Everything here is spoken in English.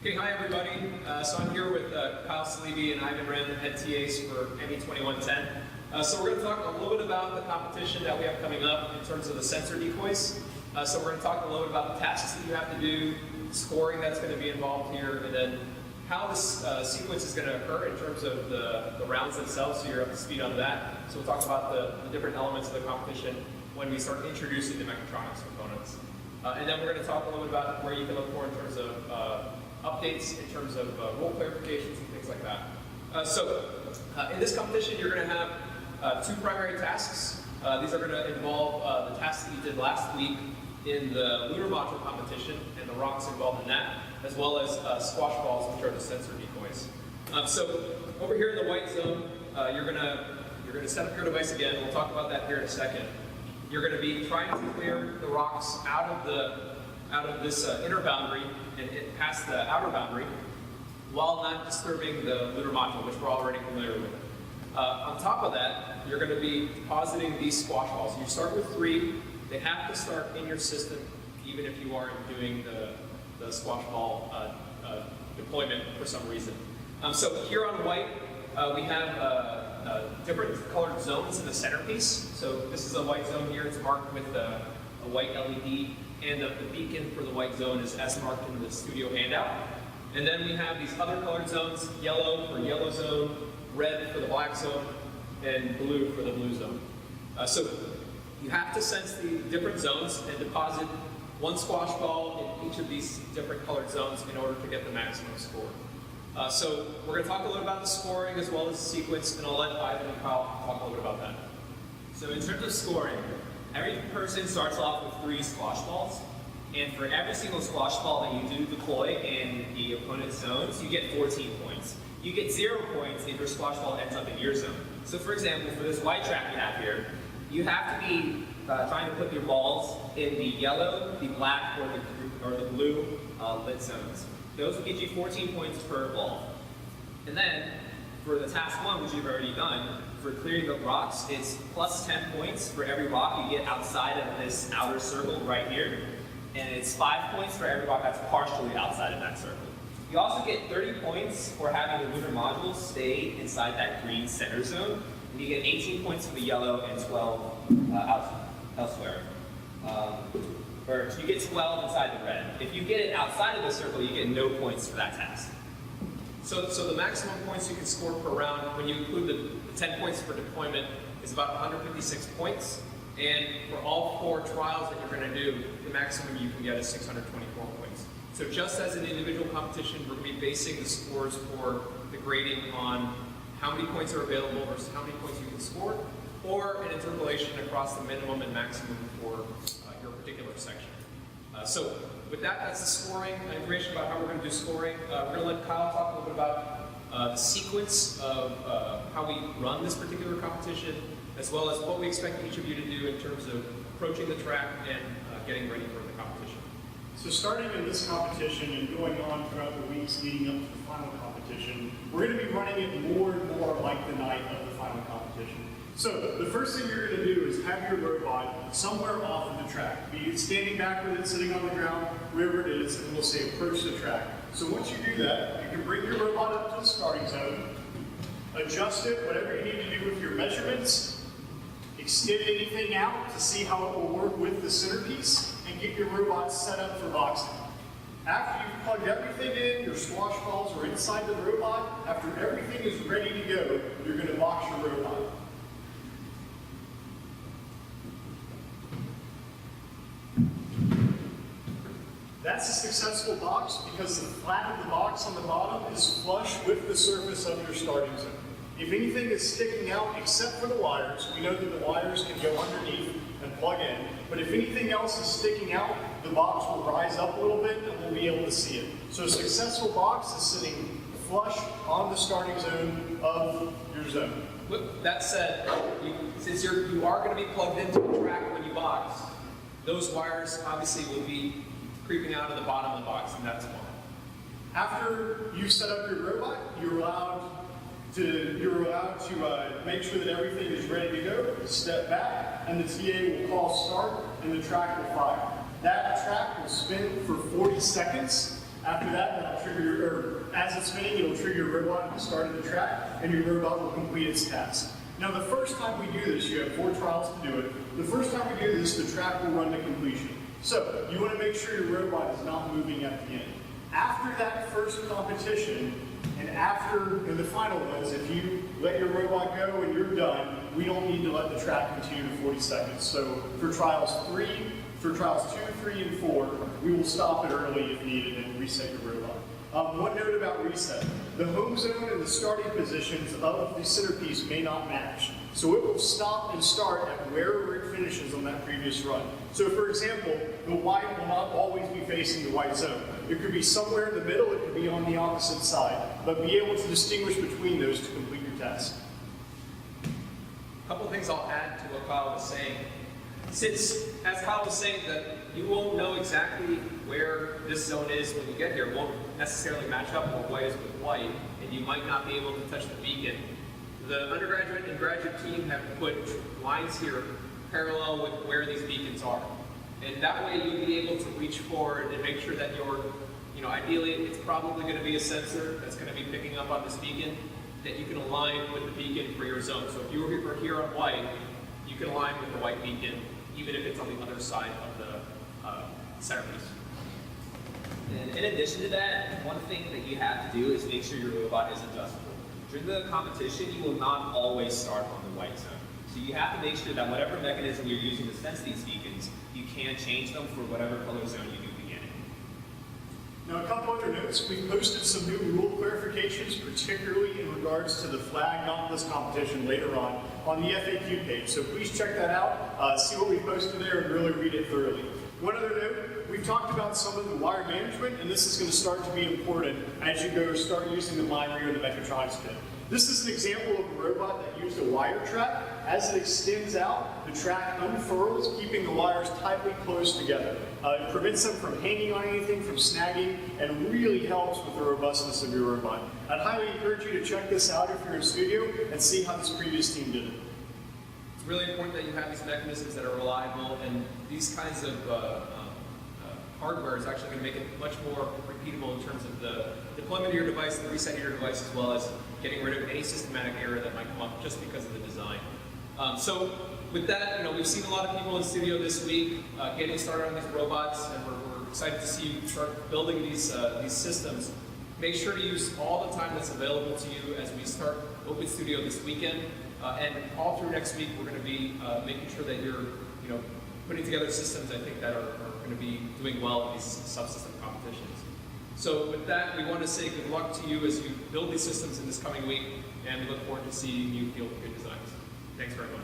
Okay, hi everybody. So I'm here with Kyle Sleevey and Ivan Wren, the head TAs for ME 2110. So we're going to talk a little bit about the competition that we have coming up in terms of the sensor decoys. So we're going to talk a little bit about the tasks that you have to do, scoring that's going to be involved here, and then how this sequence is going to occur in terms of the rounds themselves, so you're up to speed on that. So we'll talk about the different elements of the competition when we start introducing the mechatronics components. And then we're going to talk a little bit about where you can look for in terms of updates, in terms of rule clarifications and things like that. In this competition, you're going to have two primary tasks. These are going to involve the tasks that you did last week in the lunar module competition and the rocks involved in that, as well as squash balls, which are the sensor decoys. So over here in the white zone, you're going to set up your device again. We'll talk about that here in a second. You're going to be trying to clear the rocks out of this inner boundary and past the outer boundary, while not disturbing the lunar module, which we're already familiar with. On top of that, you're going to be depositing these squash balls. You start with 3. They have to start in your system, even if you aren't doing the squash ball deployment for some reason. So here on white, we have different colored zones in the centerpiece. So this is a white zone here. It's marked with a white LED, and the beacon for the white zone is as marked in the studio handout. And then we have these other colored zones: yellow for yellow zone, red for the black zone, and blue for the blue zone. So you have to sense the different zones and deposit one squash ball in each of these different colored zones in order to get the maximum score. So we're going to talk a little about the scoring as well as the sequence, and I'll let Ivan and Kyle talk a little bit about that. So in terms of scoring, every person starts off with 3 squash balls, and for every single squash ball that you do deploy in the opponent's zones, you get 14 points. You get 0 points if your squash ball ends up in your zone. So for example, for this white track you have here, you have to be trying to put your balls in the yellow, the black, or the blue lit zones. Those will get you 14 points per ball. And then, for the task 1, which you've already done, for clearing the rocks, it's plus 10 points for every rock you get outside of this outer circle right here. And it's 5 points for every rock that's partially outside of that circle. You also get 30 points for having the lunar module stay inside that green center zone. And you get 18 points for the yellow and 12 elsewhere. Or you get 12 inside the red. If you get it outside of the circle, you get no points for that task. So the maximum points you can score per round, when you include the 10 points for deployment, is about 156 points. And for all 4 trials that you're going to do, the maximum you can get is 624 points. So just as an individual competition, we're going to be basing the scores for the grading on how many points are available versus how many points you can score, or an interpolation across the minimum and maximum for your particular section. So with that, that's the scoring information about how we're going to do scoring. We're going to let Kyle talk a little bit about the sequence of how we run this particular competition, as well as what we expect each of you to do in terms of approaching the track and getting ready for the competition. So starting in this competition and going on throughout the weeks leading up to the final competition, we're going to be running it more and more like the night of the final competition. So the first thing you're going to do is have your robot somewhere off of the track, be it standing back with it, sitting on the ground, wherever it is, and we'll say approach the track. So once you do that, you can bring your robot up to the starting zone, adjust it, whatever you need to do with your measurements, extend anything out to see how it will work with the centerpiece, and get your robot set up for boxing. After you've plugged everything in, your squash balls are inside the robot, after everything is ready to go, you're going to box your robot. That's a successful box because the flat of the box on the bottom is flush with the surface of your starting zone. If anything is sticking out except for the wires, we know that the wires can go underneath and plug in, but if anything else is sticking out, the box will rise up a little bit and we'll be able to see it. So a successful box is sitting flush on the starting zone of your zone. With that said, since you are going to be plugged into the track when you box, those wires obviously will be creeping out of the bottom of the box, and that's fine. After you set up your robot, you're allowed to make sure that everything is ready to go, step back, and the TA will call start, and the track will fire. That track will spin for 40 seconds. After that, that'll trigger or as it's spinning, it'll trigger your robot at the start of the track, and your robot will complete its task. Now, the first time we do this, you have 4 trials to do it. The first time we do this, the track will run to completion. So, you want to make sure your robot is not moving at the end. After that first competition, and after the final ones, if you let your robot go and you're done, we don't need to let the track continue to 40 seconds. So, for trials 2, 3, and 4, we will stop it early if needed and reset your robot. One note about reset. The home zone and the starting positions of the centerpiece may not match. So it will stop and start at wherever it finishes on that previous run. So for example, the white will not always be facing the white zone. It could be somewhere in the middle, it could be on the opposite side. But be able to distinguish between those to complete your task. A couple of things I'll add to what Kyle was saying. Since, as Kyle was saying, that you won't know exactly where this zone is when you get here, it won't necessarily match up where white is with white, and you might not be able to touch the beacon. The undergraduate and graduate team have put lines here parallel with where these beacons are. And that way you'll be able to reach forward and make sure that ideally it's probably going to be a sensor that's going to be picking up on this beacon, that you can align with the beacon for your zone. So if you were here on white, you can align with the white beacon, even if it's on the other side of the centerpiece. And in addition to that, one thing that you have to do is make sure your robot is adjustable. During the competition, you will not always start on the white zone. So you have to make sure that whatever mechanism you're using to sense these beacons, you can change them for whatever color zone you do beginning. Now, a couple other notes. We've posted some new rule clarifications, particularly in regards to the flag dauntless competition later on the FAQ page. So please check that out, see what we posted there, and really read it thoroughly. One other note, we've talked about some of the wire management, and this is going to start to be important as you start using the MindReader and the Mechatronics kit. This is an example of a robot that used a wire track. As it extends out, the track unfurls, keeping the wires tightly closed together. It prevents them from hanging on anything, from snagging, and really helps with the robustness of your robot. I'd highly encourage you to check this out if you're in studio and see how this previous team did it. It's really important that you have these mechanisms that are reliable, and these kinds of hardware is actually going to make it much more repeatable in terms of the deployment of your device, the reset of your device, as well as getting rid of any systematic error that might come up just because of the design. So with that, we've seen a lot of people in studio this week getting started on these robots, and we're excited to see you start building these systems. Make sure to use all the time that's available to you as we start Open Studio this weekend, and all through next week we're going to be making sure that you're putting together systems I think that are going to be doing well in these subsystem competitions. So with that, we want to say good luck to you as you build these systems in this coming week, and we look forward to seeing you field good designs. Thanks very much.